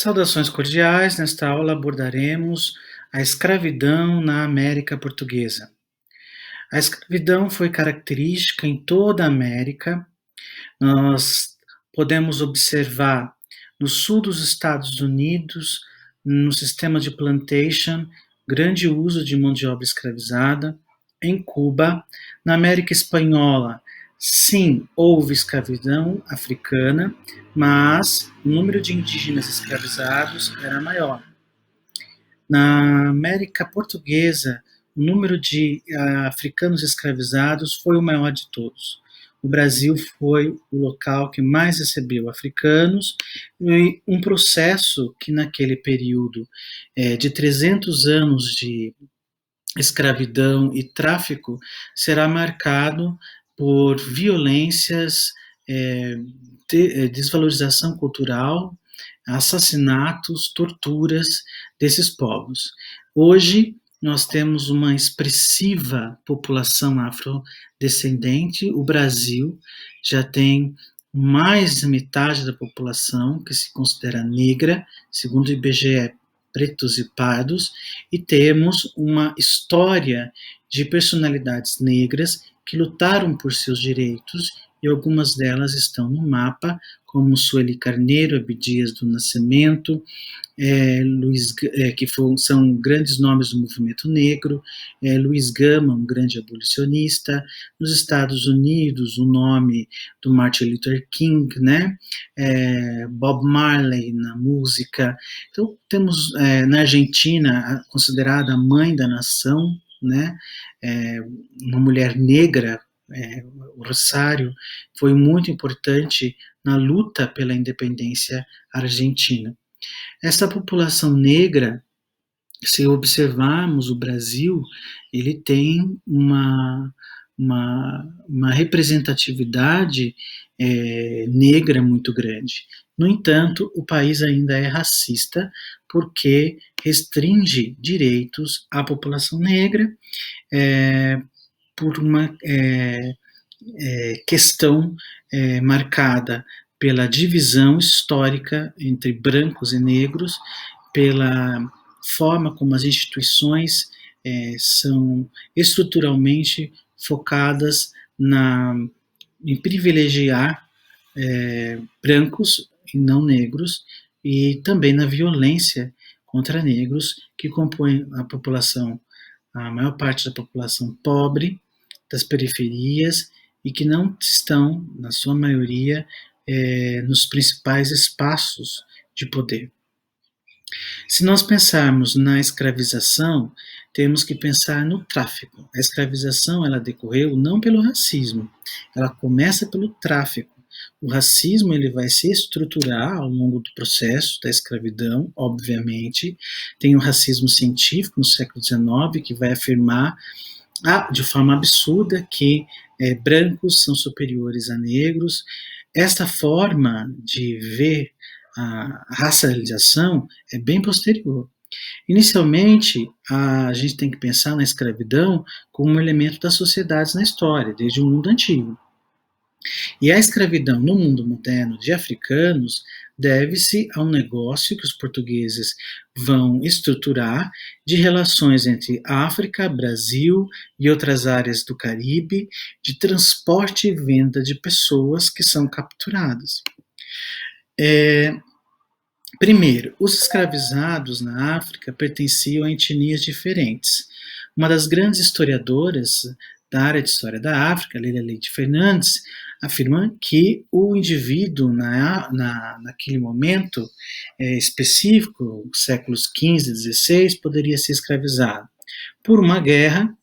Saudações cordiais, nesta aula abordaremos a escravidão na América Portuguesa. A escravidão foi característica em toda a América. Nós podemos observar no sul dos Estados Unidos, no sistema de plantation, grande uso de mão de obra escravizada. Em Cuba, na América Espanhola, sim, houve escravidão africana, mas o número de indígenas escravizados era maior. Na América Portuguesa, o número de africanos escravizados foi o maior de todos. O Brasil foi o local que mais recebeu africanos, e um processo que naquele período de 300 anos de escravidão e tráfico será marcado por violências, desvalorização cultural, assassinatos, torturas desses povos. Hoje, nós temos uma expressiva população afrodescendente. O Brasil já tem mais da metade da população que se considera negra, segundo o IBGE, pretos e pardos, e temos uma história de personalidades negras que lutaram por seus direitos, e algumas delas estão no mapa, como Sueli Carneiro, Abdias do Nascimento, são grandes nomes do movimento negro, Luiz Gama, um grande abolicionista. Nos Estados Unidos, o nome do Martin Luther King, né? Bob Marley na música. Então, temos na Argentina, considerada a mãe da nação, né? Uma mulher negra, o Rosário, foi muito importante na luta pela independência argentina. Essa população negra, se observarmos o Brasil, ele tem uma representatividade negra muito grande. No entanto, o país ainda é racista porque restringe direitos à população negra por uma questão marcada pela divisão histórica entre brancos e negros, pela forma como as instituições são estruturalmente focadas em privilegiar brancos e não negros, e também na violência contra negros, que compõem a maior parte da população pobre, das periferias, e que não estão, na sua maioria, nos principais espaços de poder. Se nós pensarmos na escravização, temos que pensar no tráfico. A escravização, ela decorreu não pelo racismo, ela começa pelo tráfico. O racismo, ele vai se estruturar ao longo do processo da escravidão, obviamente. Tem o racismo científico no século XIX, que vai afirmar de forma absurda que brancos são superiores a negros. Esta forma de ver a racialização é bem posterior. Inicialmente, a gente tem que pensar na escravidão como um elemento das sociedades na história, desde o mundo antigo. E a escravidão no mundo moderno de africanos deve-se a um negócio que os portugueses vão estruturar de relações entre África, Brasil e outras áreas do Caribe, de transporte e venda de pessoas que são capturadas. Primeiro, os escravizados na África pertenciam a etnias diferentes. Uma das grandes historiadoras da área de história da África, Leila Leite Fernandes, afirma que o indivíduo, naquele momento específico, séculos XV e XVI, poderia ser escravizado por uma guerra,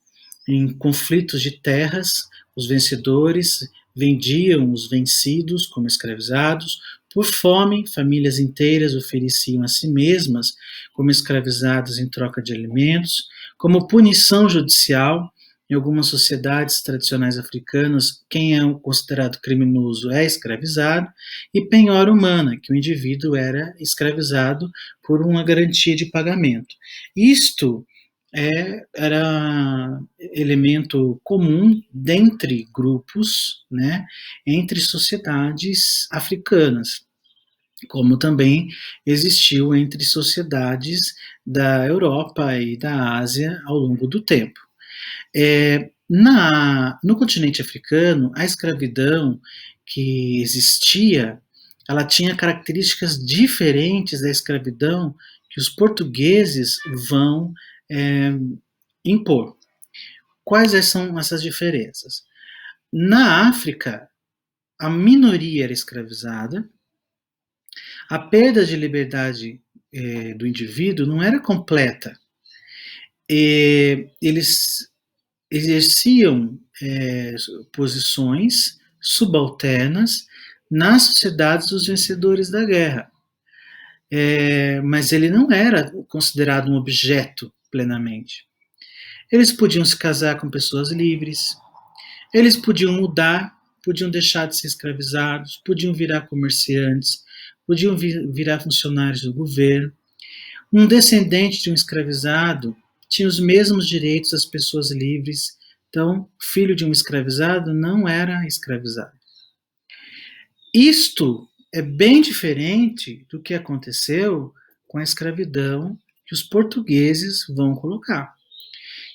em conflitos de terras. Os vencedores vendiam os vencidos como escravizados. Por fome, famílias inteiras ofereciam a si mesmas como escravizados em troca de alimentos. Como punição judicial, em algumas sociedades tradicionais africanas, quem é considerado criminoso é escravizado, e penhora humana, que o indivíduo era escravizado por uma garantia de pagamento. Isto era elemento comum dentre grupos, né, entre sociedades africanas. como também existiu entre sociedades da Europa e da Ásia ao longo do tempo. No continente africano, a escravidão que existia, ela tinha características diferentes da escravidão que os portugueses vão impor. Quais são essas diferenças? Na África, a minoria era escravizada, a perda de liberdade do indivíduo não era completa. Eles exerciam posições subalternas nas sociedades dos vencedores da guerra. Mas ele não era considerado um objeto plenamente. Eles podiam se casar com pessoas livres, eles podiam mudar, podiam deixar de ser escravizados, podiam virar comerciantes, podiam virar funcionários do governo. Um descendente de um escravizado tinha os mesmos direitos das pessoas livres. Então, filho de um escravizado não era escravizado. Isto é bem diferente do que aconteceu com a escravidão que os portugueses vão colocar,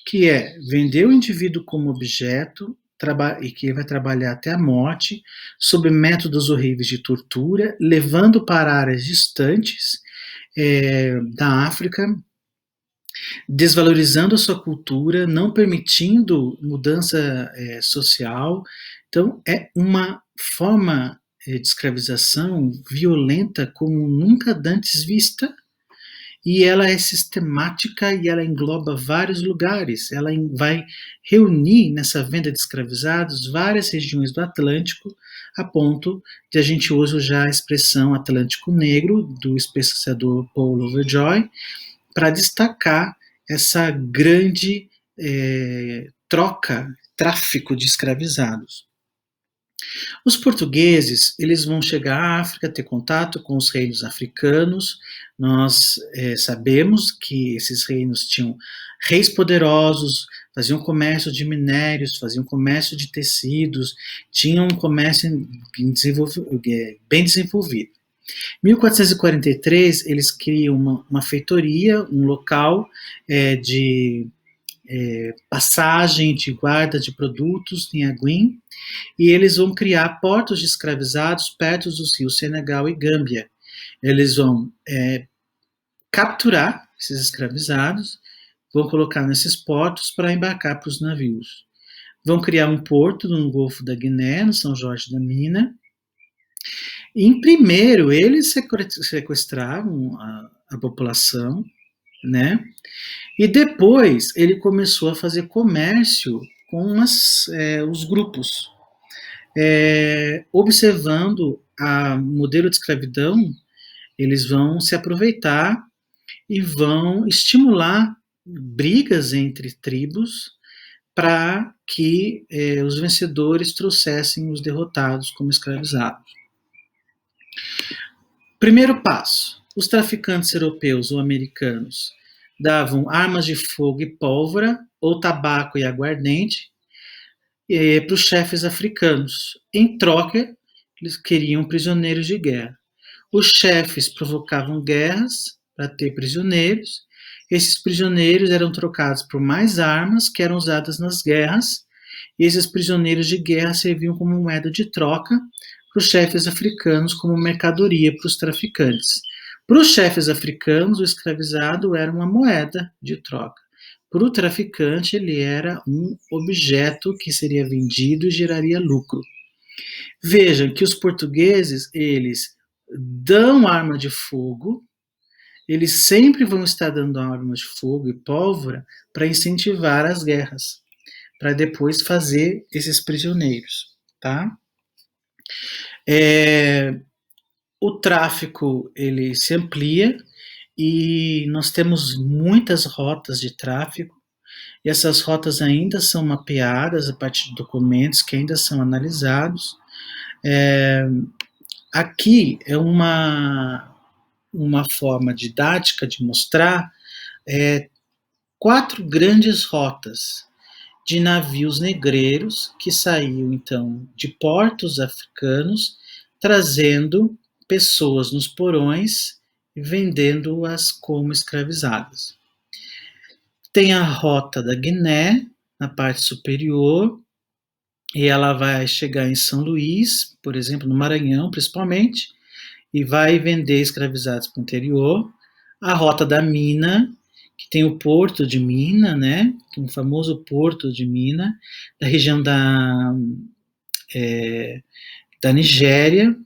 que é vender o indivíduo como objeto e que vai trabalhar até a morte, sob métodos horríveis de tortura, levando para áreas distantes da África, desvalorizando a sua cultura, não permitindo mudança social. Então, é uma forma de escravização violenta como nunca antes vista, e ela é sistemática e ela engloba vários lugares. Ela vai reunir nessa venda de escravizados várias regiões do Atlântico, a ponto de a gente hoje já a expressão Atlântico Negro, do pesquisador Paul Lovejoy, para destacar essa grande tráfico de escravizados. Os portugueses, eles vão chegar à África, ter contato com os reinos africanos. Nós sabemos que esses reinos tinham reis poderosos, faziam comércio de minérios, faziam comércio de tecidos, tinham um comércio bem desenvolvido. Em 1443, eles criam uma feitoria, um local de passagem, de guarda de produtos em Aguim, e eles vão criar portos de escravizados perto dos rios Senegal e Gâmbia. Eles vão capturar esses escravizados, vão colocar nesses portos para embarcar para os navios. Vão criar um porto no Golfo da Guiné, no São Jorge da Mina. Em primeiro, eles sequestravam a população, né? E depois ele começou a fazer comércio com os grupos. Observando o modelo de escravidão, eles vão se aproveitar e vão estimular brigas entre tribos para que os vencedores trouxessem os derrotados como escravizados. Primeiro passo: os traficantes europeus ou americanos davam armas de fogo e pólvora, ou tabaco e aguardente, para os chefes africanos. Em troca, eles queriam prisioneiros de guerra. Os chefes provocavam guerras para ter prisioneiros. Esses prisioneiros eram trocados por mais armas que eram usadas nas guerras. E esses prisioneiros de guerra serviam como moeda de troca para os chefes africanos, como mercadoria para os traficantes. Para os chefes africanos, o escravizado era uma moeda de troca. Para o traficante, ele era um objeto que seria vendido e geraria lucro. Vejam que os portugueses, eles dão arma de fogo, eles sempre vão estar dando arma de fogo e pólvora para incentivar as guerras, para depois fazer esses prisioneiros, tá? O tráfico, ele se amplia e nós temos muitas rotas de tráfico, e essas rotas ainda são mapeadas a partir de documentos que ainda são analisados. Aqui é uma forma didática de mostrar 4 grandes rotas de navios negreiros que saíam, então, de portos africanos, trazendo pessoas nos porões e vendendo-as como escravizadas. Tem a Rota da Guiné, na parte superior, e ela vai chegar em São Luís, por exemplo, no Maranhão, principalmente, e vai vender escravizados para o interior. A Rota da Mina, que tem o Porto de Mina, né? Um famoso Porto de Mina, da região da Nigéria,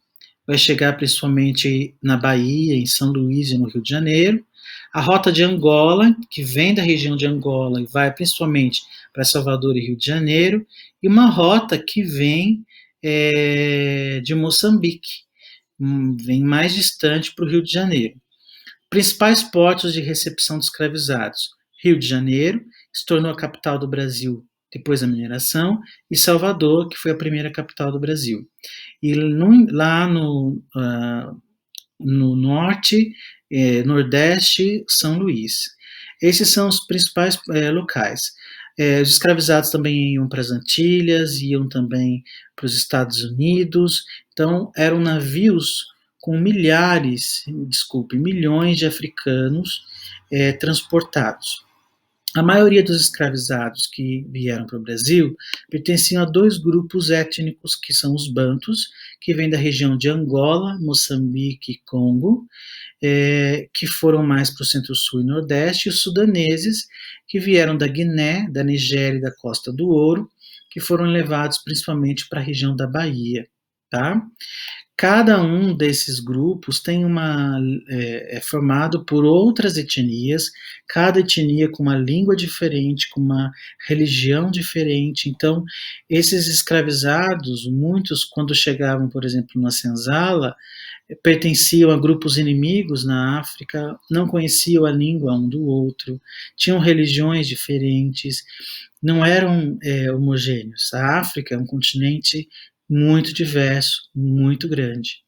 vai chegar principalmente na Bahia, em São Luís e no Rio de Janeiro. A Rota de Angola, que vem da região de Angola e vai principalmente para Salvador e Rio de Janeiro, e uma rota que vem de Moçambique, vem mais distante para o Rio de Janeiro. Principais portos de recepção de escravizados: Rio de Janeiro, que se tornou a capital do Brasil depois da mineração, e Salvador, que foi a primeira capital do Brasil. E lá no norte, nordeste, São Luís. Esses são os principais locais. Os escravizados também iam para as Antilhas, iam também para os Estados Unidos. Então, eram navios com milhões de africanos transportados. A maioria dos escravizados que vieram para o Brasil pertenciam a dois grupos étnicos, que são os bantus, que vêm da região de Angola, Moçambique e Congo, que foram mais para o centro-sul e nordeste, e os sudaneses, que vieram da Guiné, da Nigéria e da Costa do Ouro, que foram levados principalmente para a região da Bahia. Tá? Cada um desses grupos é formado por outras etnias, cada etnia com uma língua diferente, com uma religião diferente. Então, esses escravizados, muitos, quando chegavam, por exemplo, na senzala, pertenciam a grupos inimigos na África, não conheciam a língua um do outro, tinham religiões diferentes, não eram homogêneos. A África é um continente muito diverso, muito grande.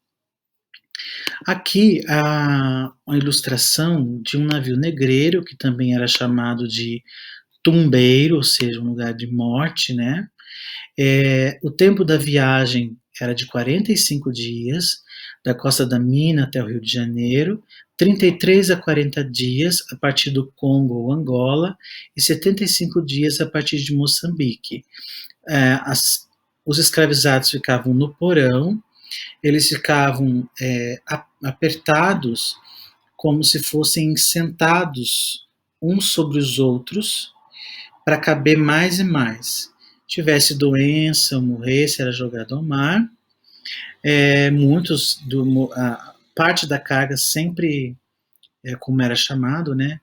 Aqui a ilustração de um navio negreiro, que também era chamado de tumbeiro, ou seja, um lugar de morte, né? O tempo da viagem era de 45 dias, da Costa da Mina até o Rio de Janeiro, 33 a 40 dias a partir do Congo ou Angola, e 75 dias a partir de Moçambique. Os escravizados ficavam no porão, eles ficavam apertados, como se fossem sentados uns sobre os outros, para caber mais e mais. Tivesse doença ou morresse, era jogado ao mar. Parte da carga sempre, como era chamado, né,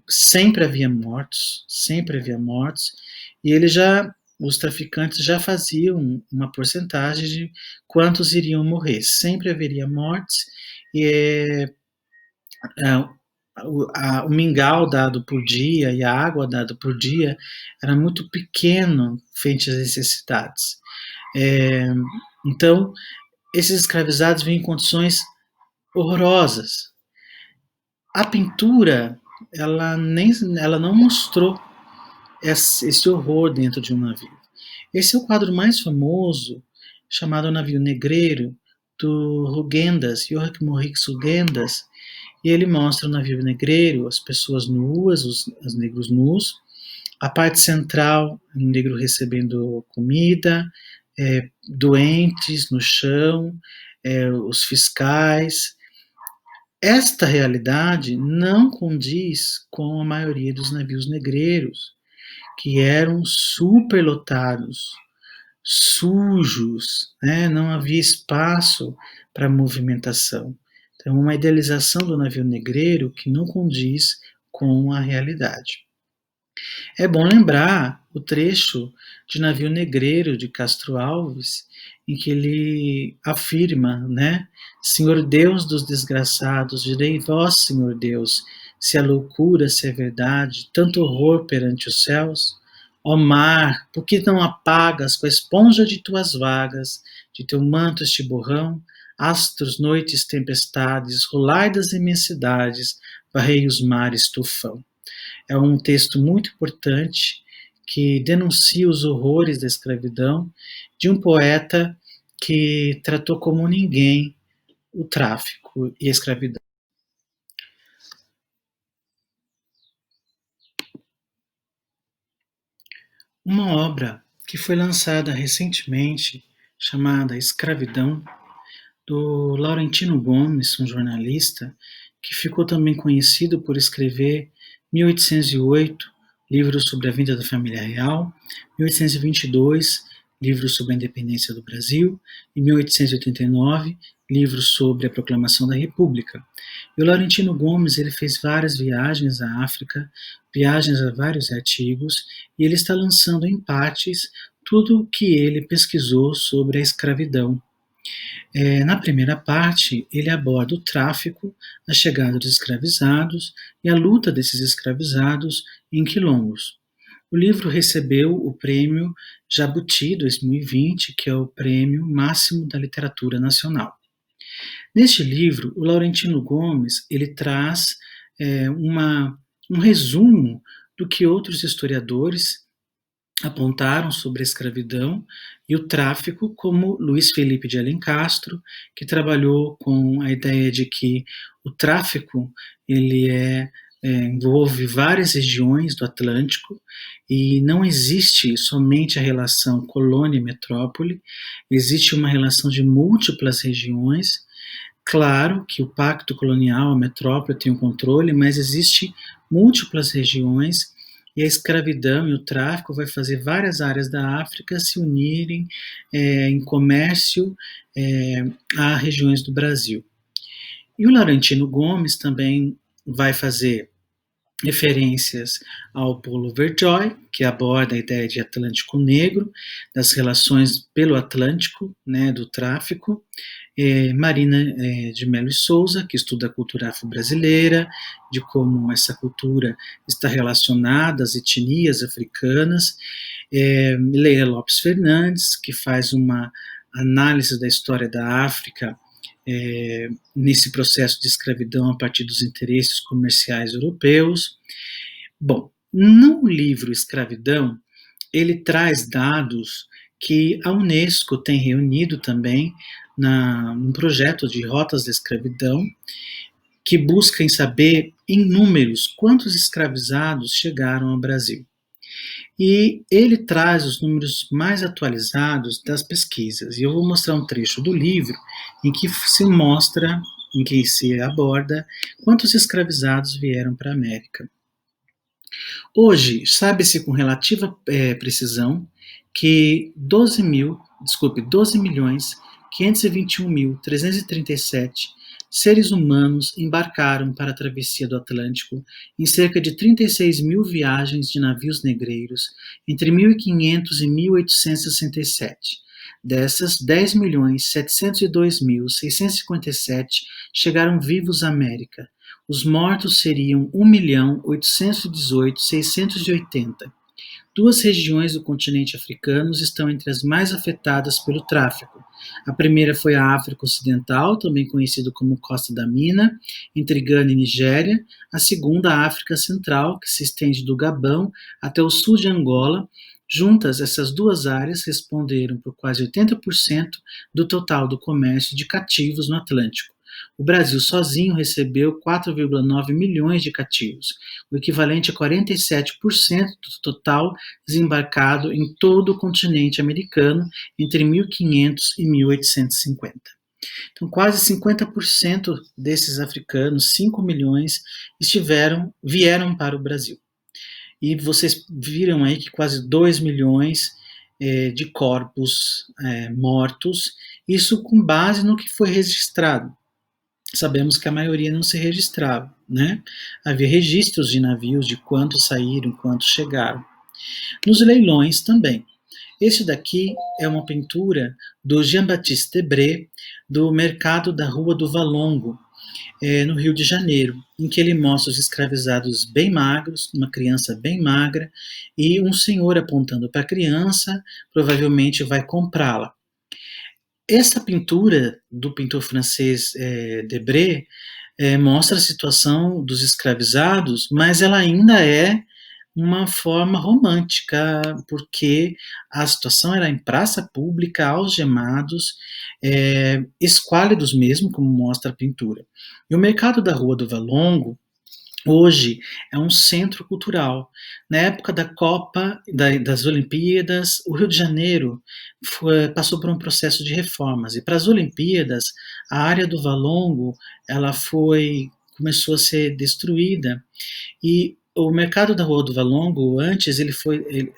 sempre havia mortos, e os traficantes já faziam uma porcentagem de quantos iriam morrer. Sempre haveria mortes, e o mingau dado por dia e a água dada por dia era muito pequeno frente às necessidades. Então, esses escravizados vinham em condições horrorosas. A pintura, ela não mostrou esse horror dentro de um navio. Esse é o quadro mais famoso, chamado Navio Negreiro, do Rugendas, Joachim Maurits Rugendas, e ele mostra o navio negreiro, as pessoas nuas, os negros nus, a parte central, um negro recebendo comida, doentes no chão, os fiscais. Esta realidade não condiz com a maioria dos navios negreiros, que eram superlotados, sujos, né? Não havia espaço para movimentação. Então, uma idealização do navio negreiro que não condiz com a realidade. É bom lembrar o trecho de Navio Negreiro de Castro Alves, em que ele afirma, né? Senhor Deus dos desgraçados, direi vós, Senhor Deus, se é loucura, se é verdade, tanto horror perante os céus. Ó mar, por que não apagas com a esponja de tuas vagas, de teu manto este borrão, astros, noites, tempestades, rolai das imensidades, varrei os mares tufão. É um texto muito importante que denuncia os horrores da escravidão de um poeta que tratou como ninguém o tráfico e a escravidão. Uma obra que foi lançada recentemente, chamada Escravidão, do Laurentino Gomes, um jornalista, que ficou também conhecido por escrever 1808, livros sobre a vida da família real, 1822, livros sobre a independência do Brasil, e 1889, livros sobre a proclamação da República. E o Laurentino Gomes ele fez várias viagens à África, viagens a vários artigos, e ele está lançando em partes tudo o que ele pesquisou sobre a escravidão. Na primeira parte, ele aborda o tráfico, a chegada dos escravizados e a luta desses escravizados em quilombos. O livro recebeu o prêmio Jabuti 2020, que é o prêmio máximo da literatura nacional. Neste livro, o Laurentino Gomes ele traz um resumo do que outros historiadores apontaram sobre a escravidão e o tráfico, como Luiz Felipe de Alencastro, que trabalhou com a ideia de que o tráfico ele envolve várias regiões do Atlântico e não existe somente a relação colônia-metrópole, existe uma relação de múltiplas regiões. Claro que o pacto colonial, a metrópole tem o controle, mas existe múltiplas regiões e a escravidão e o tráfico vai fazer várias áreas da África se unirem em comércio a regiões do Brasil. E o Laurentino Gomes também vai fazer referências ao Paulo Verjoy, que aborda a ideia de Atlântico Negro, das relações pelo Atlântico, do tráfico, Marina de Mello e Souza, que estuda a cultura afro-brasileira, de como essa cultura está relacionada às etnias africanas, Leila Lopes Fernandes, que faz uma análise da história da África nesse processo de escravidão a partir dos interesses comerciais europeus. Bom, no livro Escravidão, ele traz dados que a Unesco tem reunido também num projeto de rotas da escravidão, que busca em saber, em números, quantos escravizados chegaram ao Brasil. E ele traz os números mais atualizados das pesquisas. E eu vou mostrar um trecho do livro em que se mostra, em que se aborda quantos escravizados vieram para a América. Hoje, sabe-se com relativa precisão que 12.521.337 seres humanos embarcaram para a travessia do Atlântico em cerca de 36 mil viagens de navios negreiros entre 1500 e 1867. Dessas, 10.702.657 chegaram vivos à América. Os mortos seriam 1.818.680. Duas regiões do continente africano estão entre as mais afetadas pelo tráfico. A primeira foi a África Ocidental, também conhecida como Costa da Mina, entre Gana e Nigéria. A segunda, a África Central, que se estende do Gabão até o sul de Angola. Juntas, essas duas áreas responderam por quase 80% do total do comércio de cativos no Atlântico. O Brasil sozinho recebeu 4,9 milhões de cativos, o equivalente a 47% do total desembarcado em todo o continente americano entre 1500 e 1850. Então, quase 50% desses africanos, 5 milhões, vieram para o Brasil. E vocês viram aí que quase 2 milhões de corpos mortos, isso com base no que foi registrado. Sabemos que a maioria não se registrava, Havia registros de navios de quantos saíram, quantos chegaram. Nos leilões também. Este daqui é uma pintura do Jean-Baptiste Debré, do mercado da Rua do Valongo, no Rio de Janeiro, em que ele mostra os escravizados bem magros, uma criança bem magra, e um senhor apontando para a criança, provavelmente vai comprá-la. Essa pintura do pintor francês Debré mostra a situação dos escravizados, mas ela ainda é uma forma romântica, porque a situação era em praça pública, algemados, esquálidos mesmo, como mostra a pintura. E o mercado da Rua do Valongo, hoje, é um centro cultural. Na época da Copa, das Olimpíadas, o Rio de Janeiro passou por um processo de reformas. E para as Olimpíadas, a área do Valongo ela começou a ser destruída e o mercado da Rua do Valongo, antes, ele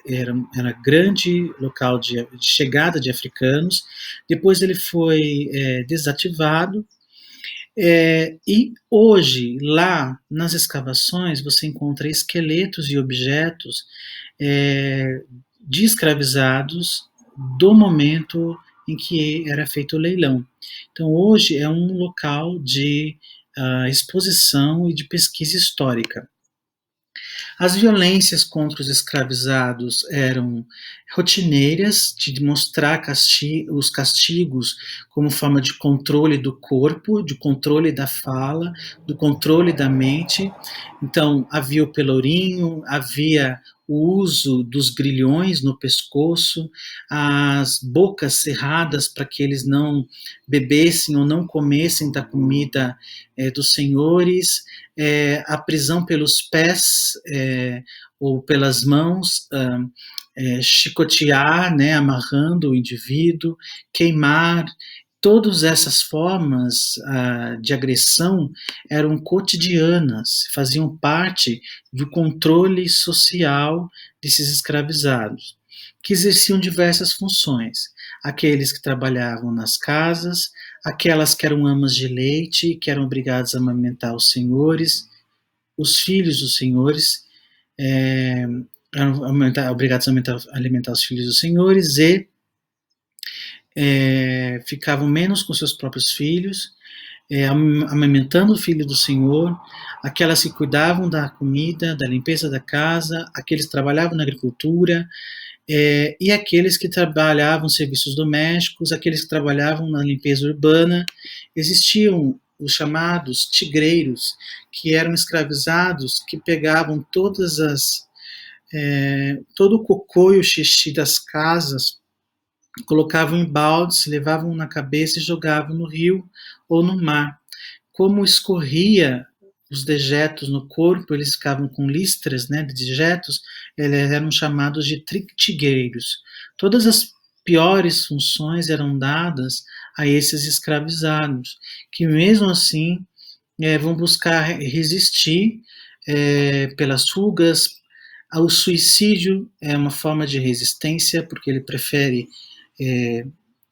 era grande local de chegada de africanos, depois ele foi desativado, e hoje, lá nas escavações, você encontra esqueletos e objetos de escravizados do momento em que era feito o leilão. Então, hoje é um local de exposição e de pesquisa histórica. As violências contra os escravizados eram rotineiras, de mostrar os castigos como forma de controle do corpo, de controle da fala, do controle da mente. Então, havia o pelourinho, havia o uso dos grilhões no pescoço, as bocas cerradas para que eles não bebessem ou não comessem da comida dos senhores, a prisão pelos pés ou pelas mãos, chicotear, né, amarrando o indivíduo, queimar. Todas essas formas de agressão eram cotidianas, faziam parte do controle social desses escravizados, que exerciam diversas funções. Aqueles que trabalhavam nas casas, aquelas que eram amas de leite, que eram obrigadas a amamentar os senhores, os filhos dos senhores, eram obrigados a alimentar os filhos dos senhores e ficavam menos com seus próprios filhos, amamentando o filho do senhor, aquelas que cuidavam da comida, da limpeza da casa, aqueles que trabalhavam na agricultura, e aqueles que trabalhavam serviços domésticos, aqueles que trabalhavam na limpeza urbana. Existiam os chamados tigreiros, que eram escravizados, que pegavam todo o cocô e o xixi das casas, colocavam em baldes, levavam na cabeça e jogavam no rio ou no mar. Como escorria os dejetos no corpo, eles ficavam com listras, né, de dejetos, eles eram chamados de tigueiros. Todas as piores funções eram dadas a esses escravizados, que mesmo assim vão buscar resistir pelas fugas. O suicídio é uma forma de resistência, porque ele prefere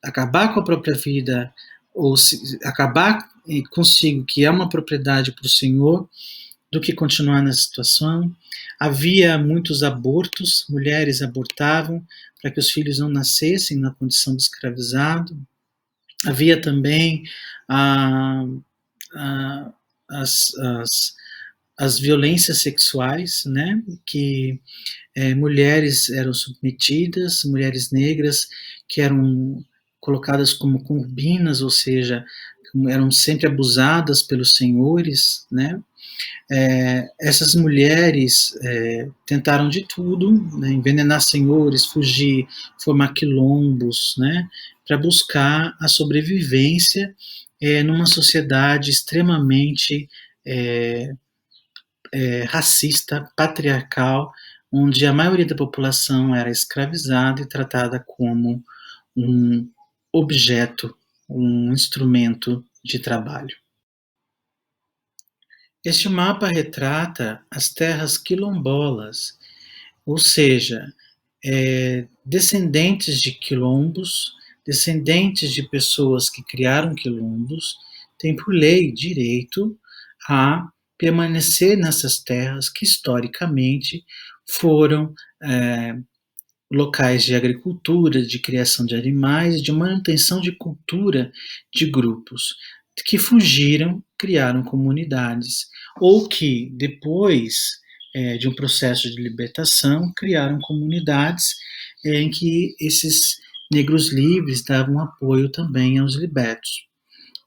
acabar com a própria vida ou acabar consigo, que é uma propriedade para o senhor, do que continuar nessa situação. Havia muitos abortos, mulheres abortavam para que os filhos não nascessem na condição de escravizado. Havia também as violências sexuais, né, que mulheres eram submetidas, mulheres negras que eram colocadas como concubinas, ou seja, eram sempre abusadas pelos senhores, né. Essas mulheres tentaram de tudo, né, envenenar senhores, fugir, formar quilombos, né, para buscar a sobrevivência numa sociedade extremamente racista, patriarcal, onde a maioria da população era escravizada e tratada como um objeto, um instrumento de trabalho. Este mapa retrata as terras quilombolas, ou seja, descendentes de quilombos, descendentes de pessoas que criaram quilombos, têm por lei direito a permanecer nessas terras que historicamente foram locais de agricultura, de criação de animais, de manutenção de cultura de grupos que fugiram, criaram comunidades, ou que depois de um processo de libertação, criaram comunidades em que esses negros livres davam apoio também aos libertos.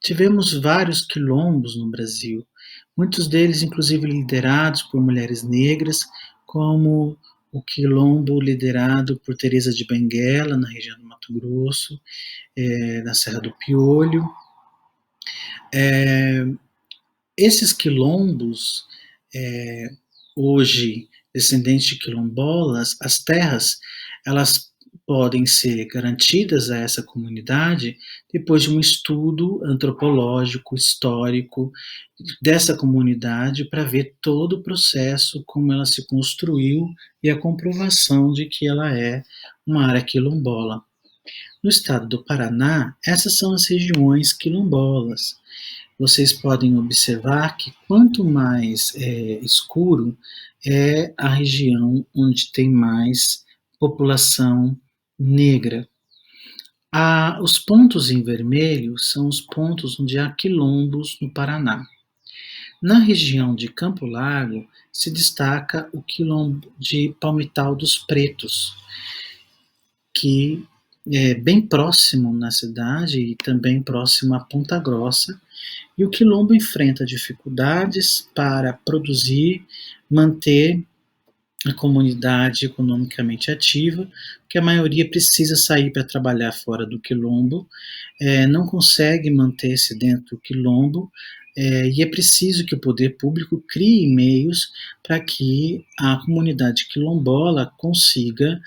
Tivemos vários quilombos no Brasil, muitos deles inclusive liderados por mulheres negras, como o quilombo liderado por Teresa de Benguela, na região do Mato Grosso, na Serra do Piolho. Esses quilombos, hoje descendentes de quilombolas, as terras, elas podem ser garantidas a essa comunidade depois de um estudo antropológico, histórico dessa comunidade para ver todo o processo, como ela se construiu e a comprovação de que ela é uma área quilombola. No estado do Paraná, essas são as regiões quilombolas. Vocês podem observar que quanto mais escuro é a região onde tem mais população negra. Os pontos em vermelho são os pontos onde há quilombos no Paraná. Na região de Campo Largo se destaca o quilombo de Palmital dos Pretos, que é bem próximo na cidade e também próximo a Ponta Grossa, e o quilombo enfrenta dificuldades para produzir, manter a comunidade economicamente ativa, porque a maioria precisa sair para trabalhar fora do quilombo, não consegue manter-se dentro do quilombo, e é preciso que o poder público crie meios para que a comunidade quilombola consiga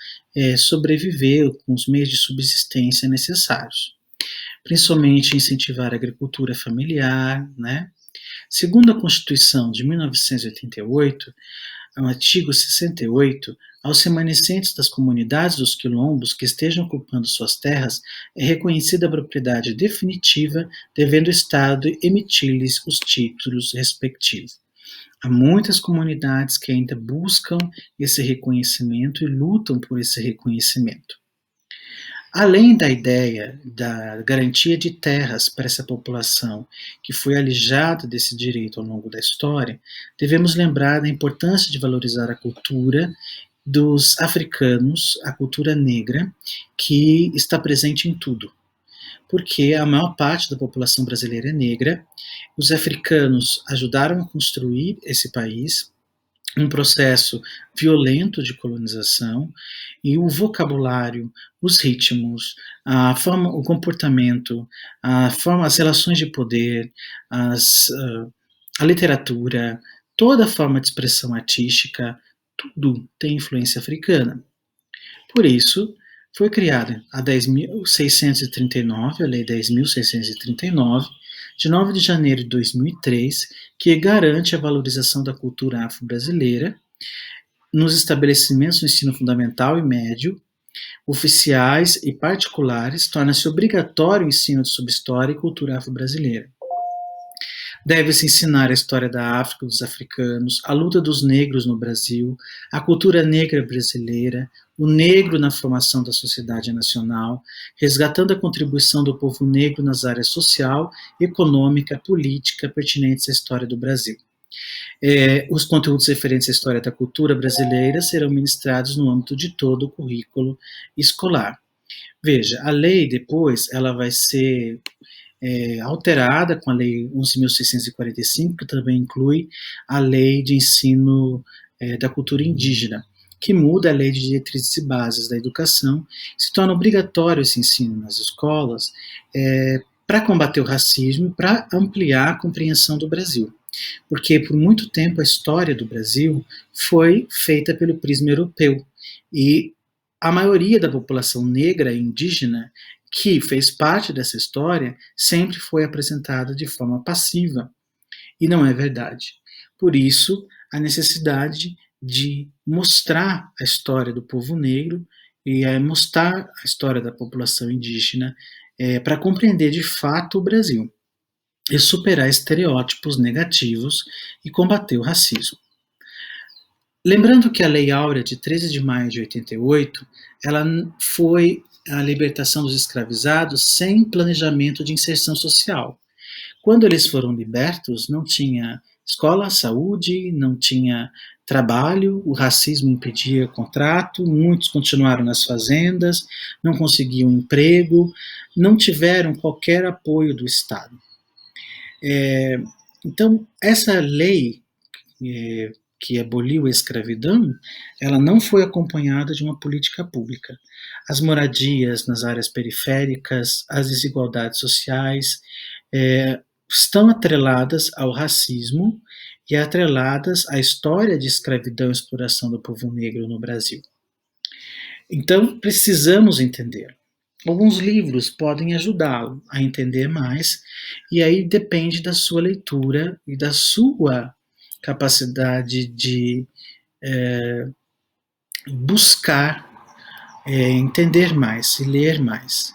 sobreviver com os meios de subsistência necessários. Principalmente incentivar a agricultura familiar, né? Segundo a Constituição de 1988, no artigo 68, aos remanescentes das comunidades dos quilombos que estejam ocupando suas terras é reconhecida a propriedade definitiva, devendo o Estado emitir-lhes os títulos respectivos. Há muitas comunidades que ainda buscam esse reconhecimento e lutam por esse reconhecimento. Além da ideia da garantia de terras para essa população que foi alijada desse direito ao longo da história, devemos lembrar da importância de valorizar a cultura dos africanos, a cultura negra, que está presente em tudo. Porque a maior parte da população brasileira é negra, os africanos ajudaram a construir esse país, um processo violento de colonização, e o vocabulário, os ritmos, a forma, o comportamento, as relações de poder, a literatura, toda forma de expressão artística, tudo tem influência africana. Por isso, foi criada a 10.639, a Lei 10.639, de 9 de janeiro de 2003, que garante a valorização da cultura afro-brasileira nos estabelecimentos do ensino fundamental e médio, oficiais e particulares, torna-se obrigatório o ensino de subhistória e cultura afro-brasileira. Deve-se ensinar a história da África, dos africanos, a luta dos negros no Brasil, a cultura negra brasileira, o negro na formação da sociedade nacional, resgatando a contribuição do povo negro nas áreas social, econômica, política pertinentes à história do Brasil. Os conteúdos referentes à história da cultura brasileira serão ministrados no âmbito de todo o currículo escolar. Veja, a lei depois ela vai ser alterada com a Lei 11.645, que também inclui a Lei de Ensino da Cultura Indígena, que muda a Lei de Diretrizes e Bases da Educação, se torna obrigatório esse ensino nas escolas para combater o racismo, para ampliar a compreensão do Brasil. Porque por muito tempo a história do Brasil foi feita pelo prisma europeu, e a maioria da população negra e indígena que fez parte dessa história sempre foi apresentada de forma passiva, e não é verdade. Por isso, a necessidade de mostrar a história do povo negro e mostrar a história da população indígena para compreender de fato o Brasil e superar estereótipos negativos e combater o racismo. Lembrando que a Lei Áurea de 13 de maio de 88, ela foi a libertação dos escravizados sem planejamento de inserção social. Quando eles foram libertos, não tinha escola, saúde, não tinha trabalho, o racismo impedia contrato, muitos continuaram nas fazendas, não conseguiam emprego, não tiveram qualquer apoio do Estado. Então, essa lei que aboliu a escravidão, ela não foi acompanhada de uma política pública. As moradias nas áreas periféricas, as desigualdades sociais, estão atreladas ao racismo e atreladas à história de escravidão e exploração do povo negro no Brasil. Então, precisamos entender. Alguns livros podem ajudá-lo a entender mais, e aí depende da sua leitura e da sua capacidade de buscar entender mais e ler mais.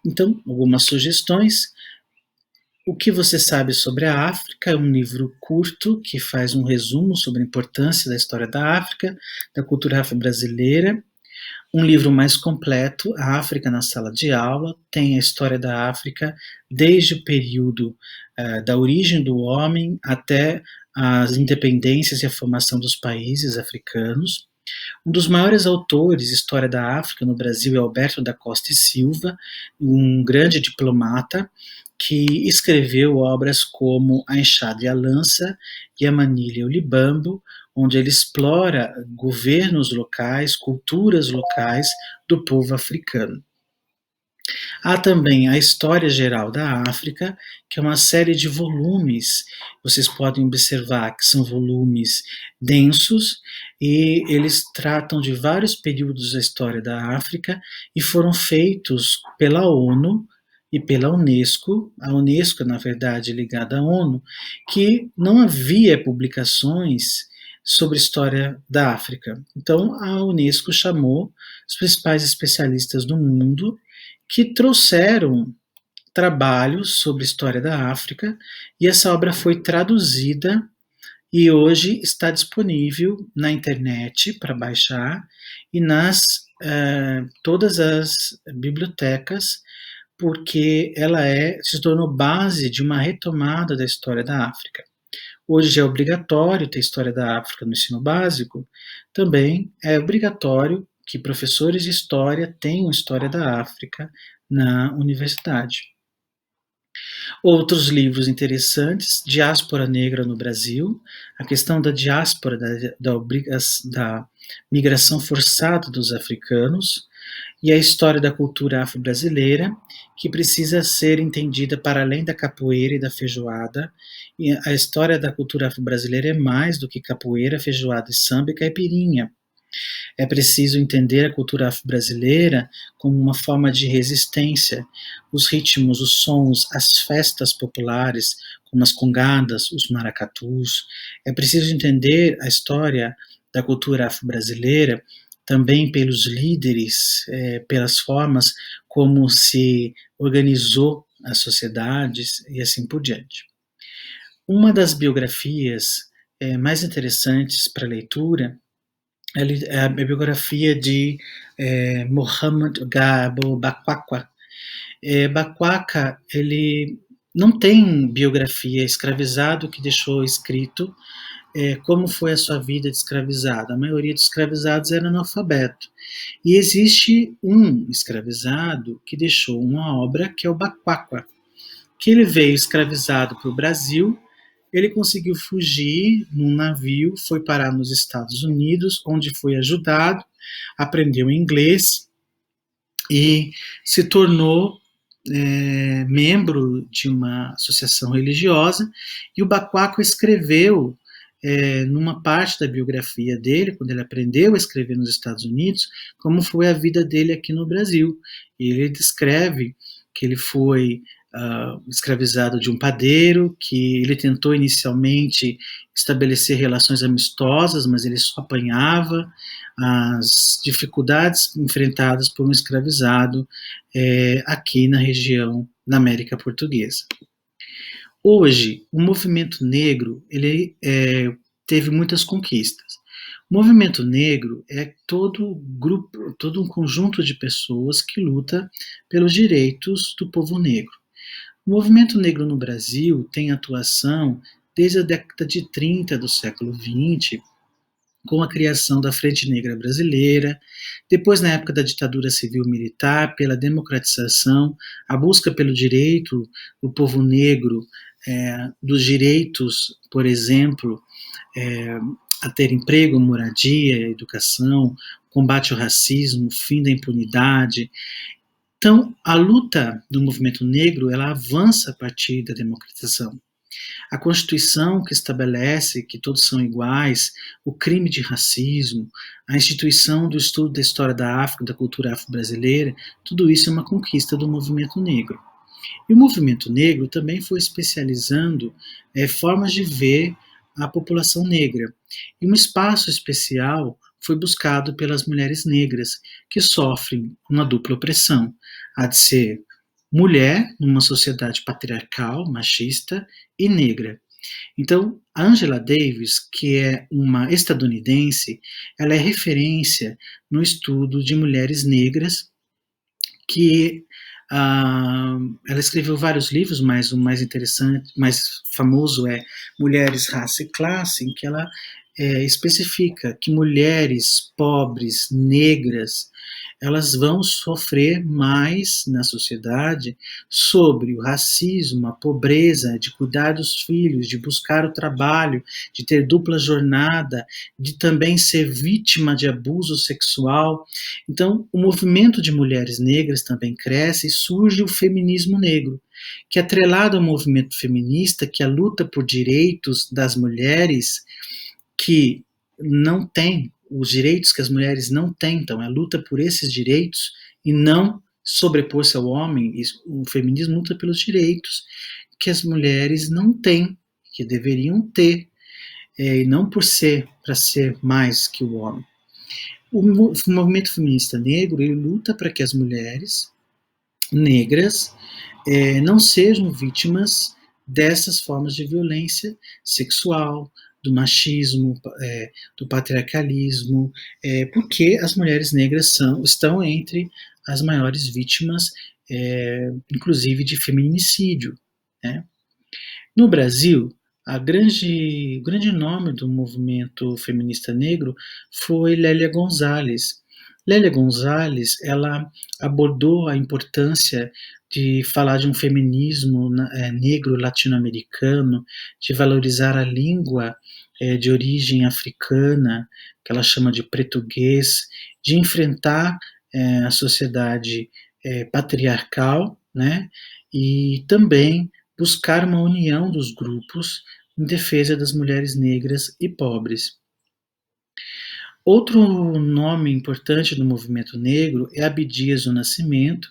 Então, algumas sugestões. O que você sabe sobre a África é um livro curto que faz um resumo sobre a importância da história da África, da cultura afro-brasileira. Um livro mais completo, A África na Sala de Aula, tem a história da África desde o período da origem do homem até as independências e a formação dos países africanos. Um dos maiores autores de história da África no Brasil é Alberto da Costa e Silva, um grande diplomata que escreveu obras como A Enxada e a Lança e A Manilha e o Libambo, onde ele explora governos locais, culturas locais do povo africano. Há também a História Geral da África, que é uma série de volumes. Vocês podem observar que são volumes densos e eles tratam de vários períodos da história da África e foram feitos pela ONU e pela Unesco. A Unesco, na verdade, é ligada à ONU, que não havia publicações sobre história da África. Então, a Unesco chamou os principais especialistas do mundo que trouxeram trabalhos sobre história da África, e essa obra foi traduzida e hoje está disponível na internet para baixar e nas todas as bibliotecas, porque ela se tornou base de uma retomada da história da África. Hoje é obrigatório ter história da África no ensino básico, também é obrigatório que professores de história tenham história da África na universidade. Outros livros interessantes, Diáspora Negra no Brasil, a questão da diáspora, da migração forçada dos africanos, e a história da cultura afro-brasileira, que precisa ser entendida para além da capoeira e da feijoada. E a história da cultura afro-brasileira é mais do que capoeira, feijoada e samba e caipirinha. É preciso entender a cultura afro-brasileira como uma forma de resistência. Os ritmos, os sons, as festas populares, como as congadas, os maracatus. É preciso entender a história da cultura afro-brasileira também pelos líderes, pelas formas como se organizou as sociedades e assim por diante. Uma das biografias mais interessantes para leitura é a biografia de Muhammad Gabo Bakwaqa. Bakwaqa, ele não tem biografia, escravizado que deixou escrito como foi a sua vida de escravizado. A maioria dos escravizados era analfabeto. E existe um escravizado que deixou uma obra, que é o Bakwaqa, que ele veio escravizado para o Brasil, ele conseguiu fugir num navio, foi parar nos Estados Unidos, onde foi ajudado, aprendeu inglês e se tornou membro de uma associação religiosa, e o Bakwaqa escreveu numa parte da biografia dele, quando ele aprendeu a escrever nos Estados Unidos, como foi a vida dele aqui no Brasil. E ele descreve que ele foi escravizado de um padeiro, que ele tentou inicialmente estabelecer relações amistosas, mas ele só apanhava, as dificuldades enfrentadas por um escravizado aqui na região da América Portuguesa. Hoje, o movimento negro ele teve muitas conquistas. O movimento negro é todo grupo, todo um conjunto de pessoas que luta pelos direitos do povo negro. O movimento negro no Brasil tem atuação desde a década de 30 do século XX, com a criação da Frente Negra Brasileira, depois na época da ditadura civil-militar, pela democratização, a busca pelo direito do povo negro, dos direitos, por exemplo, a ter emprego, moradia, educação, combate ao racismo, fim da impunidade. Então, a luta do movimento negro, ela avança a partir da democratização. A Constituição que estabelece que todos são iguais, o crime de racismo, a instituição do estudo da história da África, da cultura afro-brasileira, tudo isso é uma conquista do movimento negro. E o movimento negro também foi especializando formas de ver a população negra. E um espaço especial foi buscado pelas mulheres negras, que sofrem uma dupla opressão, a de ser mulher numa sociedade patriarcal, machista e negra. Então, a Angela Davis, que é uma estadunidense, ela é referência no estudo de mulheres negras que ela escreveu vários livros, mas o mais interessante, mais famoso é Mulheres, Raça e Classe, em que ela especifica que mulheres pobres, negras, elas vão sofrer mais na sociedade sobre o racismo, a pobreza, de cuidar dos filhos, de buscar o trabalho, de ter dupla jornada, de também ser vítima de abuso sexual. Então, o movimento de mulheres negras também cresce e surge o feminismo negro, que é atrelado ao movimento feminista, que é a luta por direitos das mulheres que não têm, os direitos que as mulheres não têm, então é a luta por esses direitos e não sobrepor-se ao homem. O feminismo luta pelos direitos que as mulheres não têm, que deveriam ter, e não por ser, para ser mais que o homem. O movimento feminista negro, ele luta para que as mulheres negras não sejam vítimas dessas formas de violência sexual, do machismo, do patriarcalismo, porque as mulheres negras estão entre as maiores vítimas, inclusive de feminicídio, né? No Brasil, o grande nome do movimento feminista negro foi Lélia Gonzalez. Lélia Gonzalez, ela abordou a importância de falar de um feminismo negro latino-americano, de valorizar a língua de origem africana, que ela chama de português, de enfrentar a sociedade patriarcal, né, e também buscar uma união dos grupos em defesa das mulheres negras e pobres. Outro nome importante do movimento negro é Abdias do Nascimento.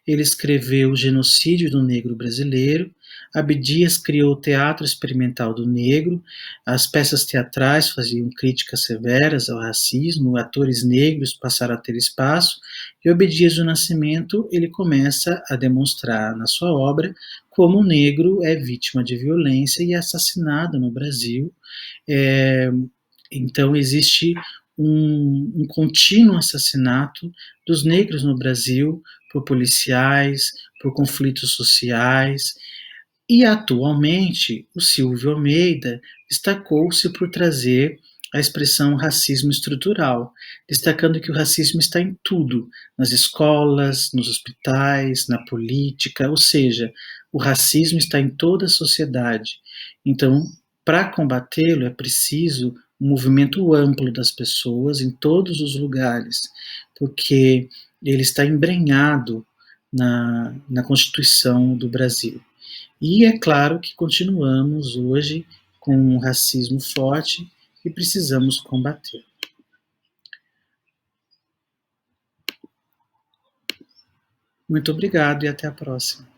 Ele escreveu O Genocídio do Negro Brasileiro. Abdias criou o Teatro Experimental do Negro. As peças teatrais faziam críticas severas ao racismo, atores negros passaram a ter espaço, e Abdias do Nascimento ele começa a demonstrar na sua obra como o negro é vítima de violência e é assassinado no Brasil. Então existe um contínuo assassinato dos negros no Brasil por policiais, por conflitos sociais. E atualmente o Silvio Almeida destacou-se por trazer a expressão racismo estrutural, destacando que o racismo está em tudo, nas escolas, nos hospitais, na política, ou seja, o racismo está em toda a sociedade. Então, para combatê-lo é preciso um movimento amplo das pessoas em todos os lugares, porque ele está embrenhado na Constituição do Brasil. E é claro que continuamos hoje com um racismo forte e precisamos combater. Muito obrigado e até a próxima.